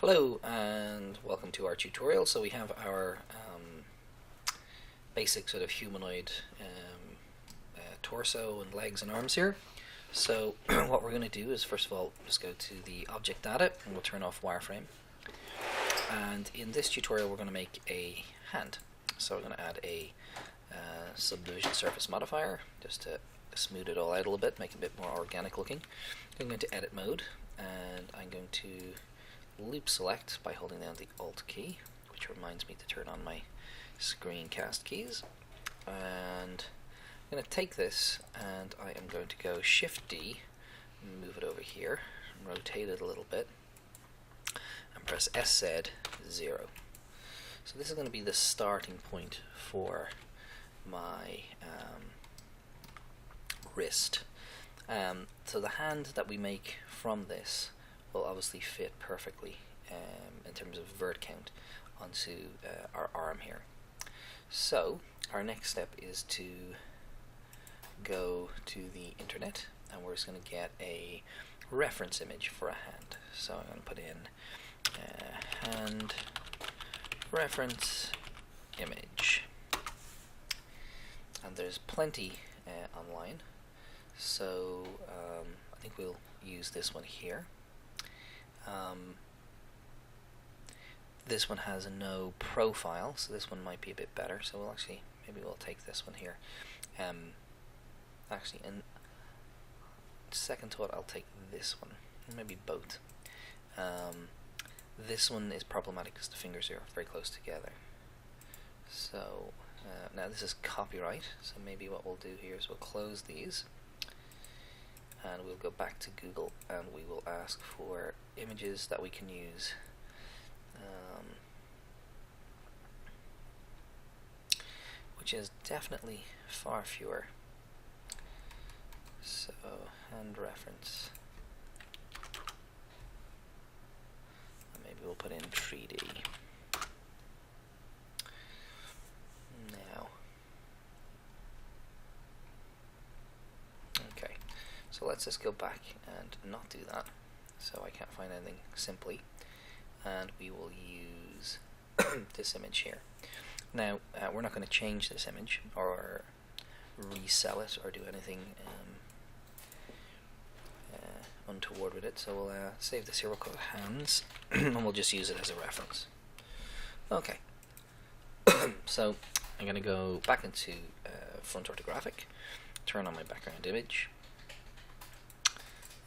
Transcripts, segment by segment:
Hello and welcome to our tutorial. So we have our basic sort of humanoid torso and legs and arms here. So what we're going to do is first of all just go to the object data and we'll turn off wireframe. And in this tutorial we're going to make a hand. So we're going to add a subdivision surface modifier just to smooth it all out a little bit, make it a bit more organic looking. I'm going to edit mode and I'm going to loop select by holding down the Alt key, which reminds me to turn on my screencast keys. And I'm going to take this and I am going to go Shift D, move it over here, rotate it a little bit, and press SZ 0. So this is going to be the starting point for my wrist. So the hand that we make from this will obviously fit perfectly in terms of vert count onto our arm here. So our next step is to go to the internet and we're just going to get a reference image for a hand. So I'm going to put in hand reference image, and there's plenty online, so I think we'll use this one here. This one has no profile, so this one might be a bit better. So maybe we'll take this one here. Actually, in second thought, I'll take this one, maybe both. This one is problematic because the fingers are very close together. So now this is copyright, so maybe what we'll do here is we'll close these and we'll go back to Google and we will ask for images that we can use. Which is definitely far fewer. So hand reference, and maybe we'll put in 3D. Now, okay, so let's just go back and not do that. So I can't find anything simply, and we will use this image here. Now we're not going to change this image or resell it or do anything untoward with it, so we'll save this here. We'll call it hands and we'll just use it as a reference. Okay, so I'm going to go back into front orthographic, turn on my background image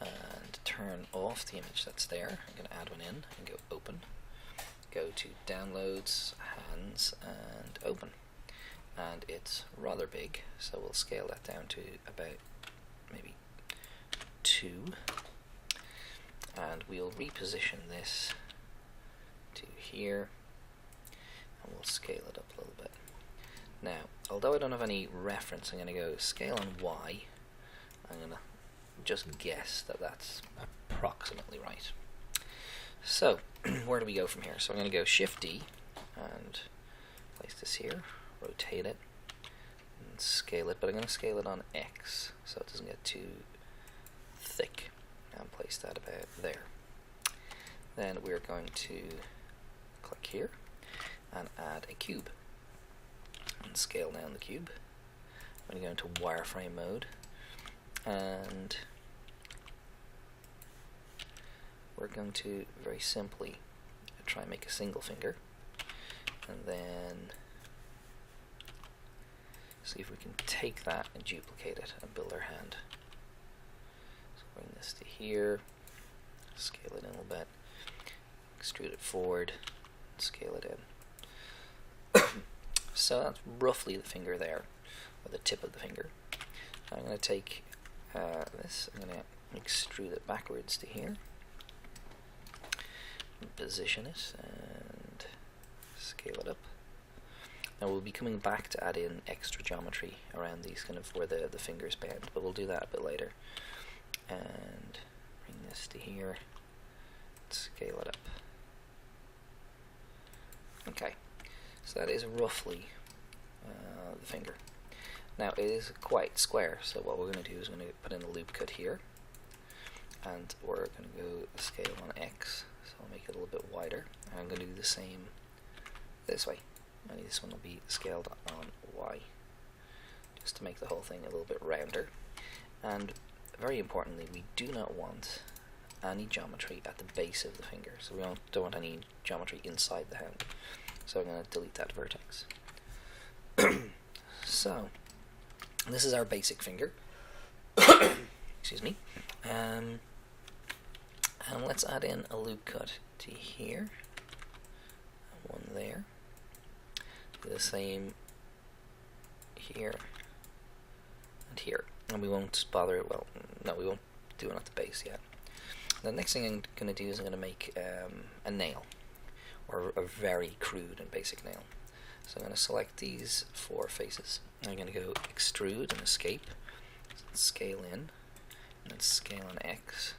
and turn off the image that's there. I'm going to add one in and go open, go to downloads, hands, and open. And it's rather big, so we'll scale that down to about maybe 2, and we'll reposition this to here and we'll scale it up a little bit. Now, although I don't have any reference, I'm going to go scale on Y. I'm going to just guess that that's approximately right. So where do we go from here? So I'm going to go Shift D and place this here, rotate it and scale it, but I'm going to scale it on X so it doesn't get too thick, and place that about there. Then we're going to click here and add a cube and scale down the cube. I'm going to go into wireframe mode and we're going to very simply try and make a single finger and then see if we can take that and duplicate it and build our hand. So bring this to here, scale it in a little bit, extrude it forward, scale it in. So that's roughly the finger there, or the tip of the finger. I'm going to take this, I'm going to extrude it backwards to here, position it and scale it up. Now we'll be coming back to add in extra geometry around these, kind of where the fingers bend, but we'll do that a bit later. And bring this to here, scale it up. Okay, so that is roughly the finger. Now it is quite square, so what we're going to do is we're going to put in a loop cut here, and we're going to go scale on X, so I'll make it a little bit wider, and I'm going to do the same this way. Only this one will be scaled on Y, just to make the whole thing a little bit rounder. And very importantly, we do not want any geometry at the base of the finger, so we don't want any geometry inside the hand. So I'm going to delete that vertex. So this is our basic finger. Excuse me. And let's add in a loop cut to here, and one there. Do the same here and here. And we won't bother, well, no, we won't do it at the base yet. The next thing I'm going to do is I'm going to make a nail, or a very crude and basic nail. So I'm going to select these 4 faces. I'm going to go extrude and escape, scale in, and then scale on X.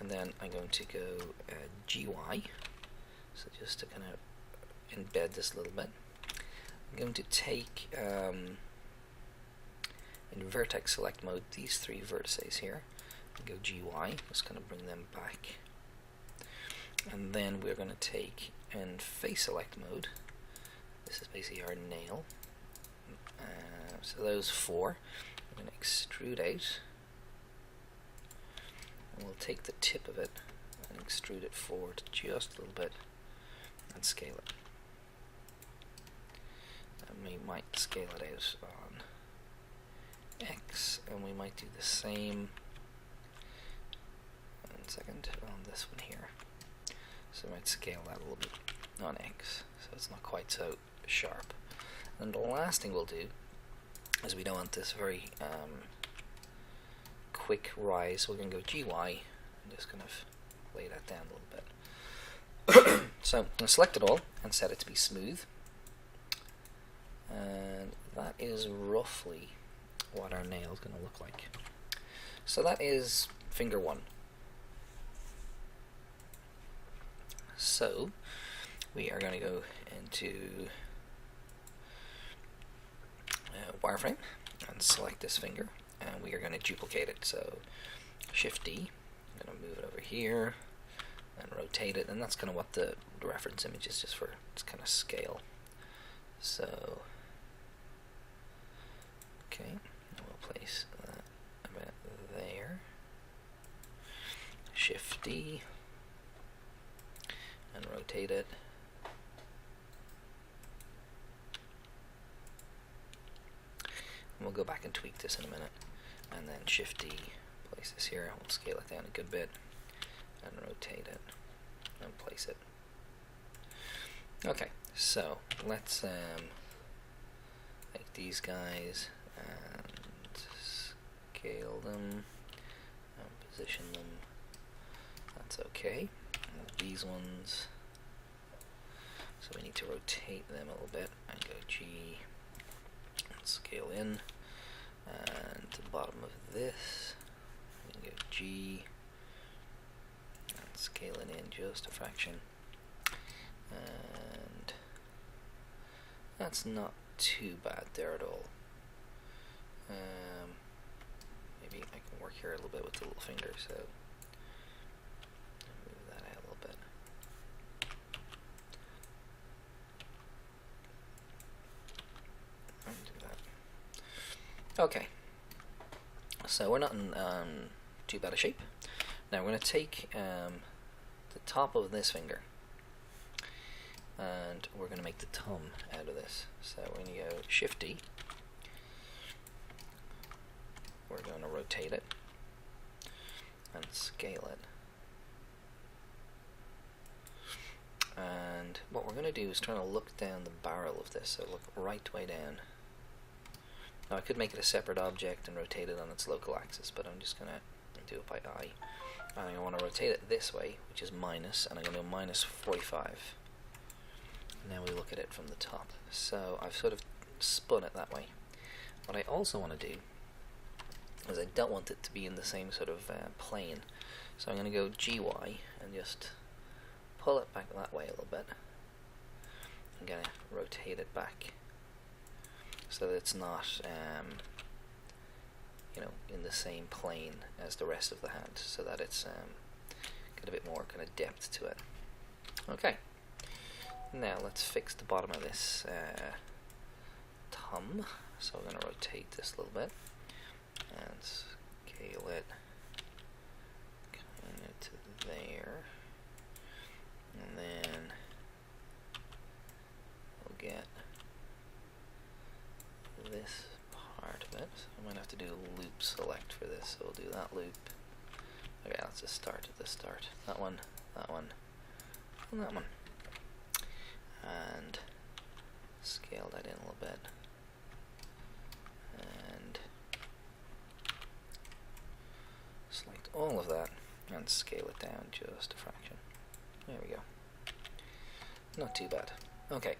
And then I'm going to go GY, so just to kind of embed this a little bit. I'm going to take, in vertex select mode, these 3 vertices here, and go GY, just going to bring them back. And then we're going to take, in face select mode, this is basically our nail. So those 4, we're going to extrude out, and we'll take the tip of it and extrude it forward just a little bit and scale it. And we might scale it out on X, and we might do the same, 1 second, on this one here. So I might scale that a little bit on X, so it's not quite so sharp. And the last thing we'll do is, we don't want this very quick rise, we're going to go GY and just kind of lay that down a little bit. So I'm going to select it all and set it to be smooth, and that is roughly what our nail is going to look like. So that is finger 1. So we are going to go into wireframe and select this finger, and we are going to duplicate it. So Shift D, I'm going to move it over here and rotate it, and that's kind of what the reference image is, just for its kind of scale. So okay, and we'll place that about there. Shift D and rotate it. And we'll go back and tweak this in a minute, and then Shift D, place this here, we'll scale it down a good bit and rotate it and place it. Okay, so let's take these guys and scale them and position them. That's okay. And these ones, so we need to rotate them a little bit and go G and scale in, and to the bottom of this we can go G and scale it in just a fraction, and that's not too bad there at all. Maybe I can work here a little bit with the little finger, so move that out a little bit. And do that. Okay, so we're not in too bad a shape. Now we're going to take the top of this finger, and we're going to make the thumb out of this. So we're going to go Shift D. We're going to rotate it and scale it. And what we're going to do is try to look down the barrel of this, so look right way down. Now I could make it a separate object and rotate it on its local axis, but I'm just going to do it by eye. And I want to rotate it this way, which is minus, and I'm going to go minus 45. Now we look at it from the top. So I've sort of spun it that way. What I also want to do is I don't want it to be in the same sort of plane. So I'm going to go GY and just pull it back that way a little bit. I'm going to rotate it back so that it's not you know, in the same plane as the rest of the hand, so that it's got a bit more kind of depth to it. Okay, now let's fix the bottom of this thumb. So we're going to rotate this a little bit and scale it kind of to there, and then we'll get this part of it. So I'm going to have to do a loop select for this, so we'll do that loop. Okay, let's just start at the start. That one, and that one. And scale that in a little bit. And select all of that and scale it down just a fraction. There we go. Not too bad. Okay,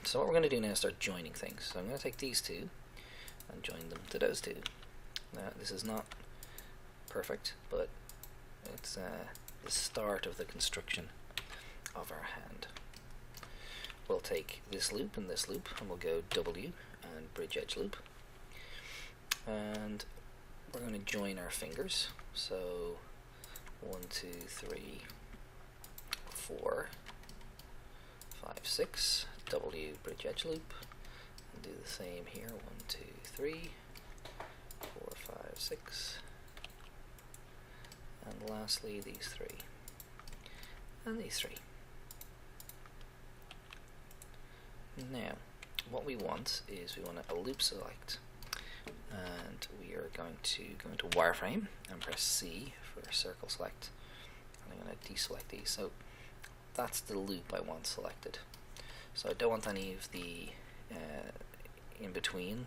so what we're going to do now is start joining things. So I'm going to take these two and join them to those two. Now, this is not perfect, but it's the start of the construction of our hand. We'll take this loop and this loop, and we'll go W and bridge edge loop. And we're going to join our fingers. So 1, 2, 3, 4, 5, 6, W bridge edge loop, and do the same here. 1, 2, 3, 4, 5, 6, and lastly these three, and these three. Now, what we want is we want a loop select, and we are going to go into wireframe and press C for circle select, and I'm going to deselect these. So that's the loop I want selected. So I don't want any of the in between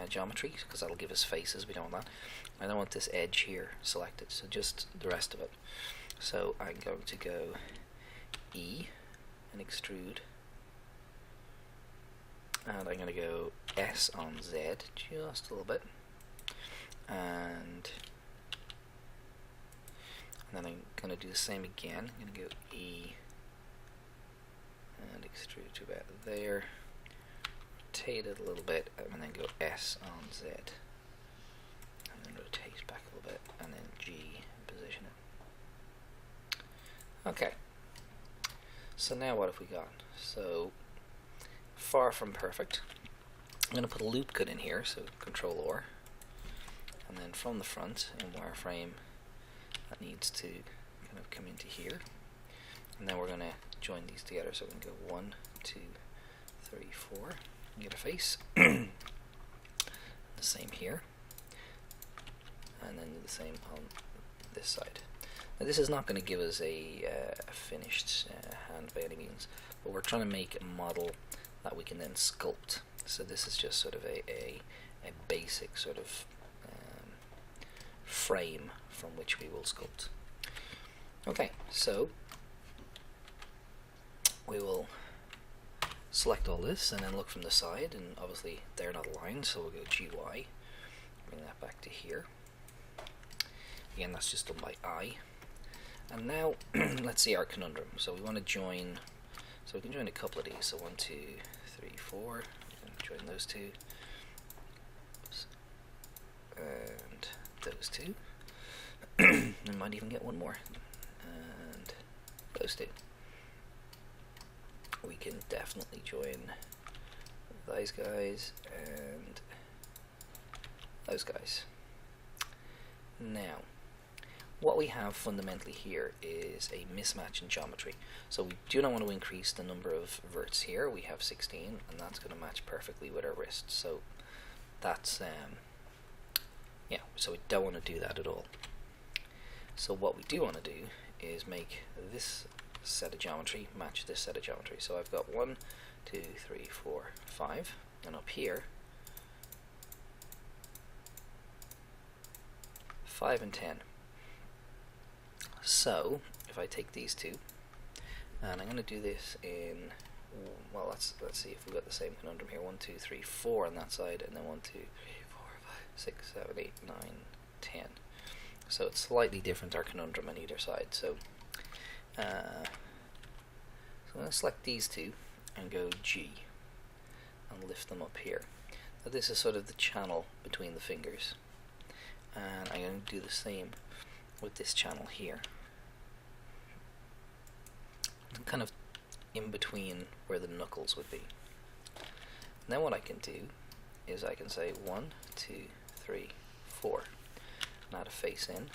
geometry, because that'll give us faces. We don't want that. I don't want this edge here selected, so just the rest of it. So I'm going to go E and extrude, and I'm going to go S on Z just a little bit, and then I'm going to do the same again. I'm going to go E and extrude to about there, rotate it a little bit, and then go S on Z, and then rotate back a little bit, and then G and position it. Okay, so now what have we got? So far from perfect. I'm going to put a loop cut in here, so Control or, and then from the front in wireframe that needs to kind of come into here, and then we're going to join these together. So we're going to go 1, 2, 3, 4, and get a face. The same here, and then do the same on this side. Now this is not going to give us a finished hand by any means, but we're trying to make a model that we can then sculpt. So this is just sort of a basic sort of frame from which we will sculpt. Okay, so we will select all this and then look from the side, and obviously they're not aligned, so we'll go GY, bring that back to here. Again, that's just done by I. And now let's see our conundrum. So we want to join, so we can join a couple of these. So 1, 2, 3, 4. We can join those two. Oops. And those two. We might even get one more. And those two. We can definitely join those guys and those guys. Now, what we have fundamentally here is a mismatch in geometry. So we do not want to increase the number of verts here. We have 16, and that's going to match perfectly with our wrist. So that's yeah. So we don't want to do that at all. So what we do want to do is make this set of geometry match this set of geometry. So I've got 1, 2, 3, 4, 5, and up here 5 and 10. So if I take these two, and I'm going to do this in, well, let's see if we've got the same conundrum here. 1, 2, 3, 4 on that side, and then 1, 2, 3, 4, 5, 6, 7, 8, 9, 10. So it's slightly different, our conundrum on either side. So I'm going to select these two and go G and lift them up here. Now this is sort of the channel between the fingers, and I'm going to do the same with this channel here. kind of in between where the knuckles would be. Now what I can do is I can say 1, 2, 3, 4, and add a face in,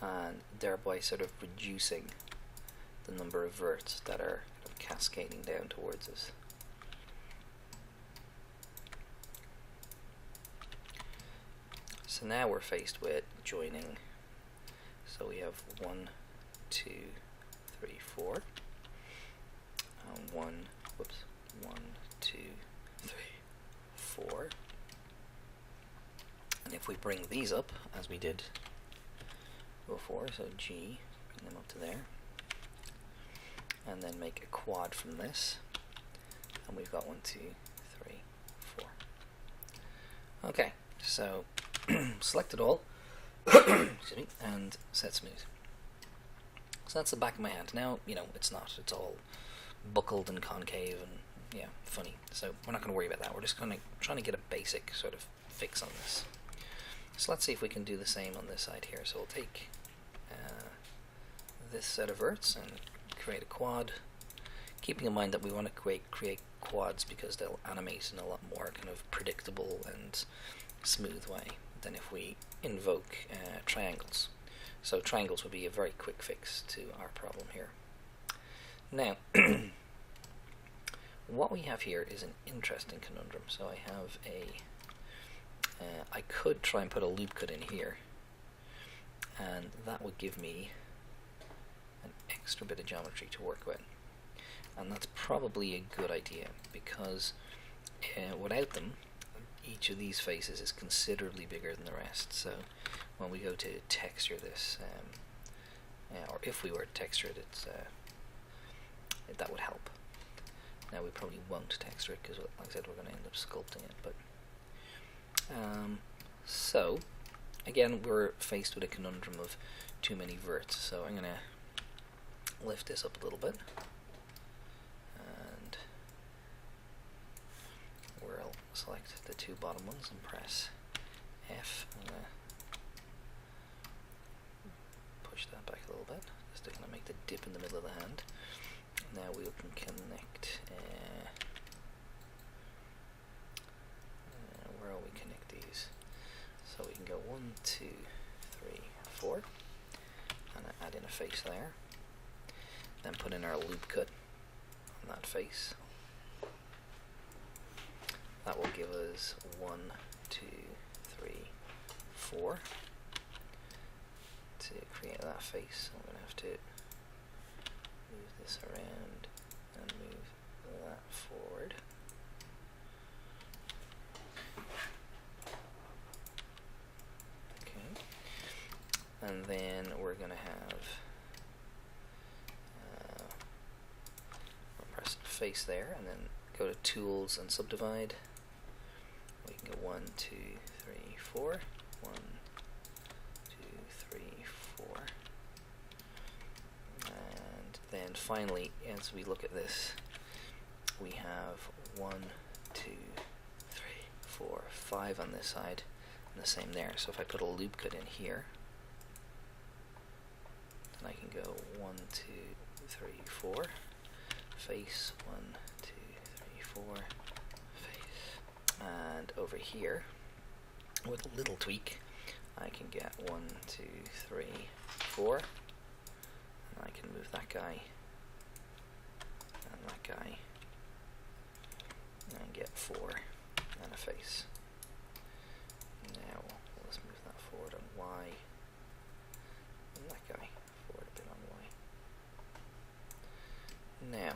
and thereby sort of reducing the number of verts that are cascading down towards us. So now we're faced with joining. So we have 1, 2, 3, 4, and 1, 2, 3, 4. And if we bring these up as we did before, so G, bring them up to there, and then make a quad from this, and we've got 1, 2, 3, 4. Okay, so select it all, excuse me, and set smooth. So that's the back of my hand. Now, you know, it's all buckled and concave and, yeah, funny. So we're not going to worry about that. We're just trying to get a basic sort of fix on this. So let's see if we can do the same on this side here. So we'll take this set of verts and create a quad, keeping in mind that we want to create quads because they'll animate in a lot more kind of predictable and smooth way than if we invoke triangles. So triangles would be a very quick fix to our problem here. Now, what we have here is an interesting conundrum. So I have I could try and put a loop cut in here, and that would give me an extra bit of geometry to work with. And that's probably a good idea, because without them, each of these faces is considerably bigger than the rest. So when we go to texture this, or if we were to texture it, that would help. Now we probably won't texture it because, like I said, we're going to end up sculpting it. But so again, we're faced with a conundrum of too many verts. So I'm going to lift this up a little bit, and we'll select the two bottom ones and press F. I'm going to push that back a little bit, just to kind of make the dip in the middle of the hand. Now we can connect, where will we connect these? So we can go 1, 2, 3, 4, and add in a face there. Then put in our loop cut on that face. That will give us 1, 2, 3, 4 to create that face. I'm going to have to move this around and move that forward. Okay. And then we're going to have press face there, and then go to Tools and Subdivide. We can go 1, 2, 3, 4. 1, 2, 3, 4. And then finally, as we look at this, we have 1, 2, 3, 4, 5 on this side, and the same there. So if I put a loop cut in here, then I can go 1, 2, 3, 4. Face, 1, 2, 3, 4, face. And over here, with a little tweak, I can get 1, 2, 3, 4, and I can move that guy and that guy, and get 4 and a face. Now let's move that forward on Y, and that guy forward a bit on Y. Now,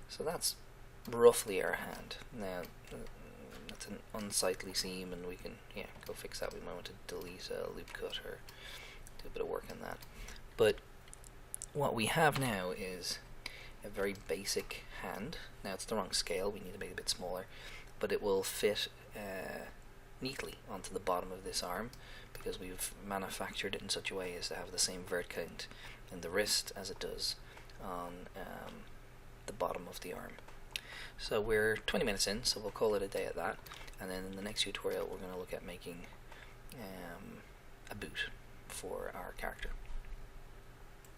so that's roughly our hand. Now, that's an unsightly seam, and we can, go fix that. We might want to delete a loop cut or do a bit of work on that. But what we have now is a very basic hand. Now, it's the wrong scale. We need to make it a bit smaller, but it will fit neatly onto the bottom of this arm, because we've manufactured it in such a way as to have the same vert count in the wrist as it does on the bottom of the arm. So we're 20 minutes in, so we'll call it a day at that, and then in the next tutorial we're going to look at making a boot for our character.